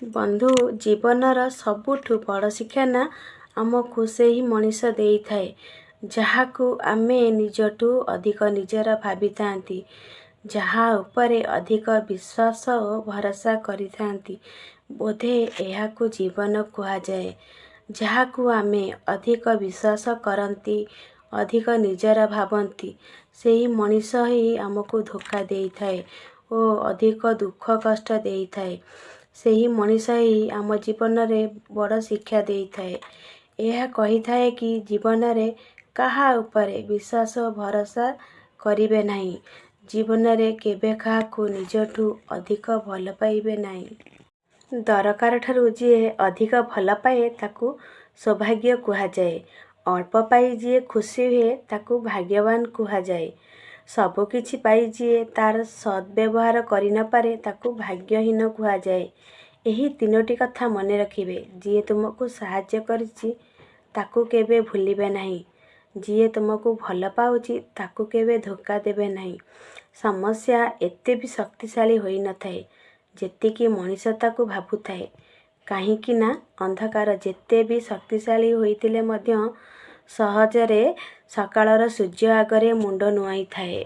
ବନ୍ଧୁ ଜୀବନର ସବୁଠୁ ବଡ଼ ଶିକ୍ଷା ନା ଆମକୁ ସେହି ମଣିଷ ଦେଇଥାଏ ଯାହାକୁ ଆମେ ନିଜଠୁ ଅଧିକ ନିଜର ଭାବିଥାନ୍ତି, ଯାହା ଉପରେ ଅଧିକ ବିଶ୍ୱାସ ଓ ଭରସା କରିଥାନ୍ତି। ବୋଧେ ଏହାକୁ ଜୀବନ କୁହାଯାଏ। ଯାହାକୁ ଆମେ ଅଧିକ ବିଶ୍ୱାସ କରନ୍ତି, ଅଧିକ ନିଜର ଭାବନ୍ତି, ସେହି ମଣିଷ ହିଁ ଆମକୁ ଧୋକା ଦେଇଥାଏ ଓ ଅଧିକ ଦୁଃଖ କଷ୍ଟ ଦେଇଥାଏ। ସେହି ମଣିଷ ହିଁ ଆମ ଜୀବନରେ ବଡ଼ ଶିକ୍ଷା ଦେଇଥାଏ। ଏହା କହିଥାଏ କି ଜୀବନରେ କାହା ଉପରେ ବିଶ୍ୱାସ ଓ ଭରସା କରିବେ ନାହିଁ। ଜୀବନରେ କେବେ କାହାକୁ ନିଜଠୁ ଅଧିକ ଭଲ ପାଇବେ ନାହିଁ। ଦରକାର ଠାରୁ ଯିଏ ଅଧିକ ଭଲ ପାଏ ତାକୁ ସୌଭାଗ୍ୟ କୁହାଯାଏ। ଅଳ୍ପ ପାଇ ଯିଏ ଖୁସି ହୁଏ ତାକୁ ଭାଗ୍ୟବାନ କୁହାଯାଏ। ସବୁକିଛି ପାଇ ଯିଏ ତାର ସଦ୍ବ୍ୟବହାର କରିନପାରେ ତାକୁ ଭାଗ୍ୟହୀନ କୁହାଯାଏ। ଏହି ତିନୋଟି କଥା ମନେ ରଖିବେ। ଯିଏ ତୁମକୁ ସାହାଯ୍ୟ କରିଛି ତାକୁ କେବେ ଭୁଲିବେ ନାହିଁ। ଯିଏ ତୁମକୁ ଭଲ ପାଉଛି ତାକୁ କେବେ ଧୋକା ଦେବେ ନାହିଁ। ସମସ୍ୟା ଏତେ ବି ଶକ୍ତିଶାଳୀ ହୋଇନଥାଏ ଯେତିକି ମଣିଷ ତାକୁ ଭାବୁଥାଏ। କାହିଁକି ନା ଅନ୍ଧକାର ଯେତେ ବି ଶକ୍ତିଶାଳୀ ହୋଇଥିଲେ ମଧ୍ୟ ସହଜରେ ସକାଳର ସୂର୍ଯ୍ୟ ଆଗରେ ମୁଣ୍ଡ ନୁଆଁଇଥାଏ।